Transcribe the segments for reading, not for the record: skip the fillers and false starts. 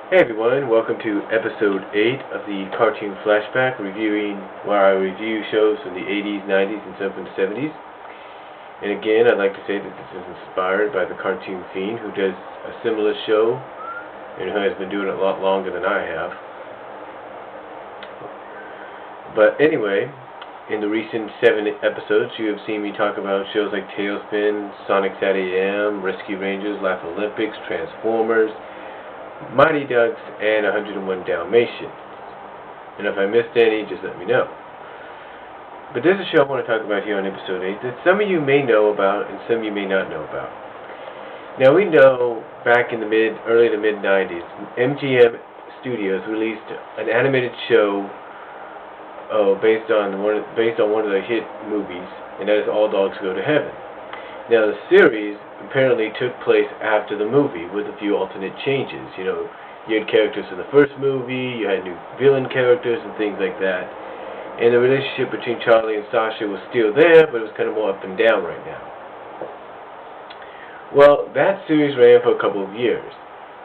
Hey everyone, welcome to episode 8 of the Cartoon Flashback, where I review shows from the 80s, 90s, and some from the 70s. And again, I'd like to say that this is inspired by the Cartoon Fiend, who does a similar show, and who has been doing it a lot longer than I have. But anyway, in the recent 7 episodes, you have seen me talk about shows like Tailspin, Sonic Sat AM, Rescue Rangers, Laugh Olympics, Transformers, Mighty Ducks, and 101 Dalmatians. And if I missed any, just let me know. But there's a show I want to talk about here on episode 8 that some of you may know about and some of you may not know about. Now we know back in the early to mid 90s, MGM Studios released an animated show based on one of their hit movies, and that is All Dogs Go to Heaven. Now the series apparently took place after the movie with a few alternate changes. You had characters in the first movie, you had new villain characters and things like that. And the relationship between Charlie and Sasha was still there, but it was kind of more up and down right now. Well, that series ran for a couple of years.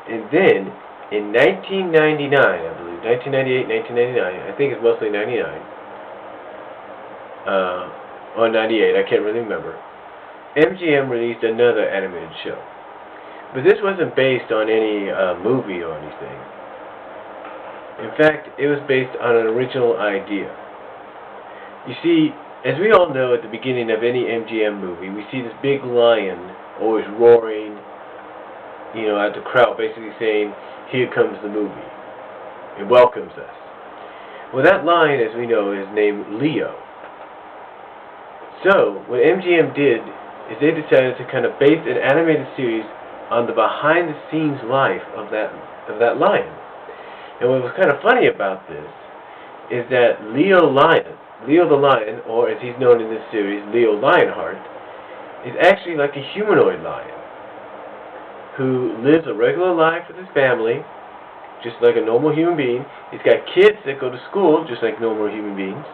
And then, in 1999, I believe, 1998, 1999, I think it's mostly 99, or 98, I can't really remember, MGM released another animated show. But this wasn't based on any movie or anything. In fact, it was based on an original idea. You see, as we all know, at the beginning of any MGM movie, we see this big lion always roaring, at the crowd, basically saying, "Here comes the movie. It welcomes us." Well, that lion, as we know, is named Leo. So, what MGM did is they decided to kind of base an animated series on the behind-the-scenes life of that lion. And what was kind of funny about this is that Leo the lion, or as he's known in this series, Leo Lionheart, is actually like a humanoid lion who lives a regular life with his family, just like a normal human being. He's got kids that go to school, just like normal human beings,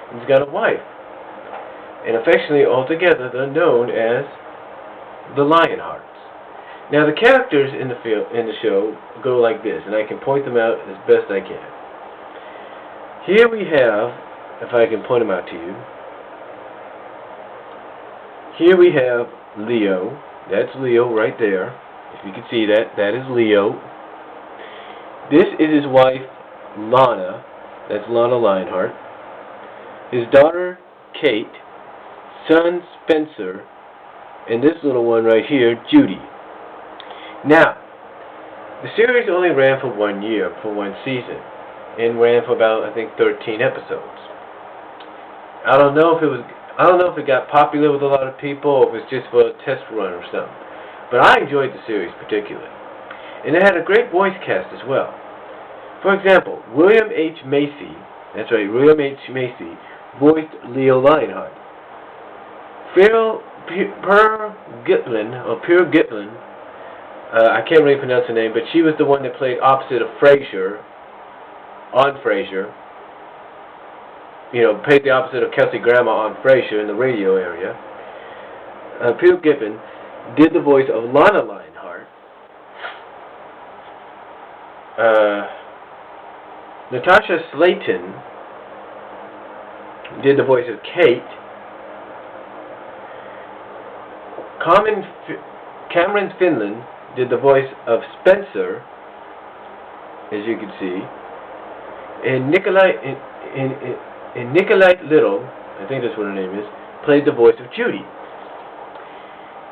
and he's got a wife. And affectionately, altogether, they're known as the Lionhearts. Now, the characters in the show go like this, and I can point them out as best I can. Here we have, if I can point them out to you, here we have Leo. That's Leo right there. If you can see that, that is Leo. This is his wife, Lana. That's Lana Lionheart. His daughter, Kate. Son, Spencer. And this little one right here, Judy. Now, the series only ran for 1 year, for one season, and ran for about, I think, 13 episodes. I don't know if it got popular with a lot of people, or if it was just for a test run or something. But I enjoyed the series particularly. And it had a great voice cast as well. For example, William H. Macy, that's right, William H. Macy, voiced Leo Lionheart. Per Gitlin, I can't really pronounce her name, but she was the one that played opposite of Frasier, on Frasier. Played the opposite of Kelsey Grammer on Frasier in the radio area. Peter Gibbon did the voice of Lana Lionheart. Natasha Slayton did the voice of Kate. Cameron Finland did the voice of Spencer, as you can see. And Nicolette Little, I think that's what her name is, played the voice of Judy.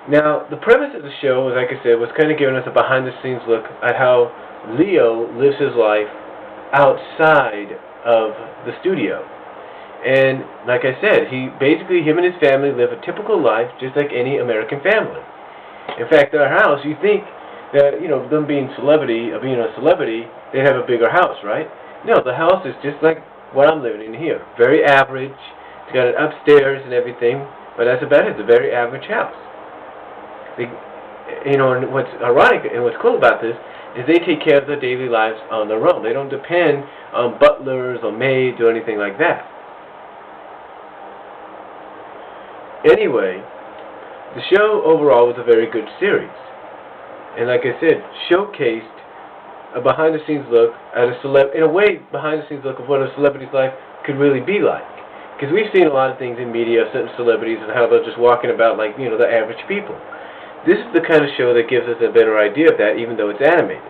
Now, the premise of the show, like I said, was kind of giving us a behind-the-scenes look at how Leo lives his life outside of the studio. And, like I said, him and his family live a typical life, just like any American family. In fact, their house, you think that, them being a celebrity, they'd have a bigger house, right? No, the house is just like what I'm living in here. Very average. It's got an upstairs and everything, but that's about it. It's a very average house. And what's ironic and what's cool about this is they take care of their daily lives on their own. They don't depend on butlers or maids or anything like that. Anyway, the show overall was a very good series. And like I said, showcased a behind-the-scenes look at in a way, behind-the-scenes look of what a celebrity's life could really be like. Because we've seen a lot of things in media, certain celebrities, and how they're just walking about like, you know, the average people. This is the kind of show that gives us a better idea of that, even though it's animated.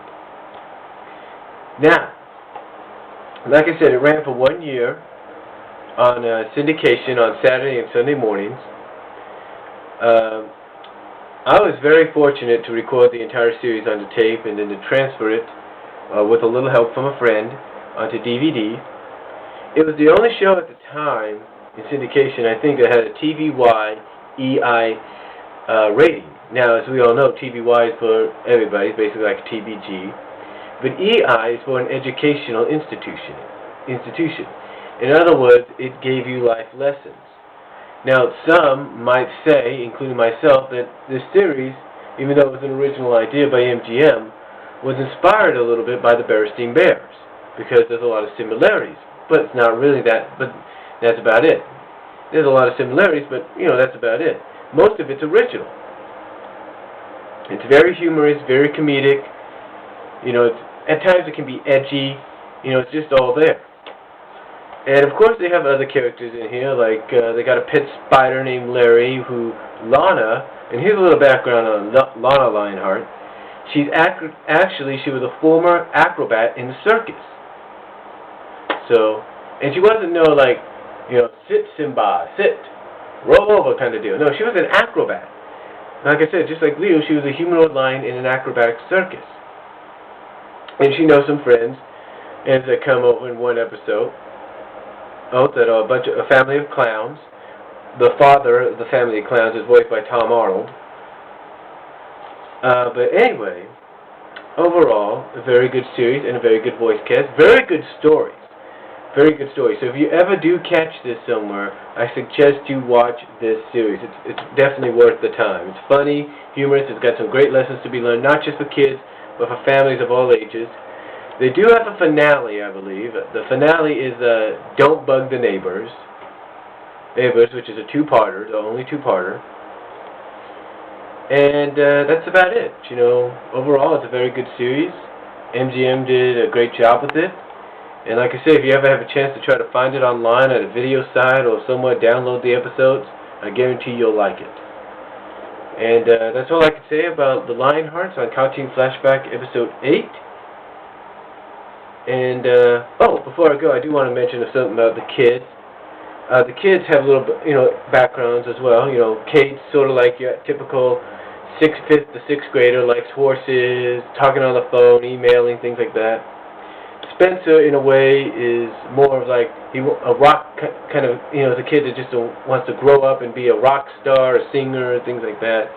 Now, like I said, it ran for 1 year on syndication on Saturday and Sunday mornings. I was very fortunate to record the entire series onto tape and then to transfer it with a little help from a friend onto DVD. It was the only show at the time in syndication, I think, that had a TVY EI rating. Now, as we all know, TVY is for everybody, it's basically like TVG. But EI is for an educational institution. In other words, it gave you life lessons. Now, some might say, including myself, that this series, even though it was an original idea by MGM, was inspired a little bit by the Berenstain Bears, because there's a lot of similarities. But it's not really that, but that's about it. There's a lot of similarities, but, you know, that's about it. Most of it's original. It's very humorous, very comedic. You know, at times it can be edgy. You know, it's just all there. And of course they have other characters in here, like they got a pet spider named Larry, Lana, and here's a little background on Lana Lionheart. She was a former acrobat in the circus. So, and she wasn't like, you know, sit Simba, sit, roll over kind of deal. No, she was an acrobat. Like I said, just like Leo, she was a humanoid lion in an acrobatic circus. And she knows some friends, and they come over in one episode. That are a family of clowns. The father of the family of clowns is voiced by Tom Arnold. But anyway, overall, a very good series and a very good voice cast. Very good stories. Very good stories. So if you ever do catch this somewhere, I suggest you watch this series. It's definitely worth the time. It's funny, humorous, it's got some great lessons to be learned, not just for kids, but for families of all ages. They do have a finale, I believe. The finale is Don't Bug the Neighbors, which is a two-parter, the only two-parter. And that's about it. You know, overall, it's a very good series. MGM did a great job with it. And like I say, if you ever have a chance to try to find it online at a video site or somewhere, download the episodes, I guarantee you'll like it. And that's all I can say about The Lionhearts on Cartoon Flashback Episode 8. And, before I go, I do want to mention something about the kids. The kids have little, you know, backgrounds as well. You know, Kate's sort of like your typical 5th to 6th grader, likes horses, talking on the phone, emailing, things like that. Spencer, in a way, is more of like a rock kind of, you know, the kid that just wants to grow up and be a rock star, a singer, things like that.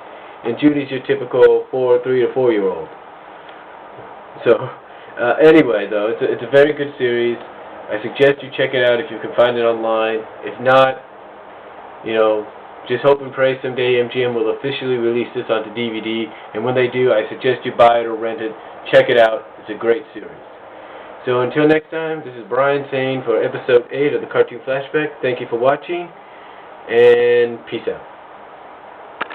And Judy's your typical 3 to 4-year-old. So, anyway, though, it's a very good series. I suggest you check it out if you can find it online. If not, you know, just hope and pray someday MGM will officially release this onto DVD. And when they do, I suggest you buy it or rent it. Check it out. It's a great series. So until next time, this is Brian saying for Episode 8 of the Cartoon Flashback. Thank you for watching, and peace out.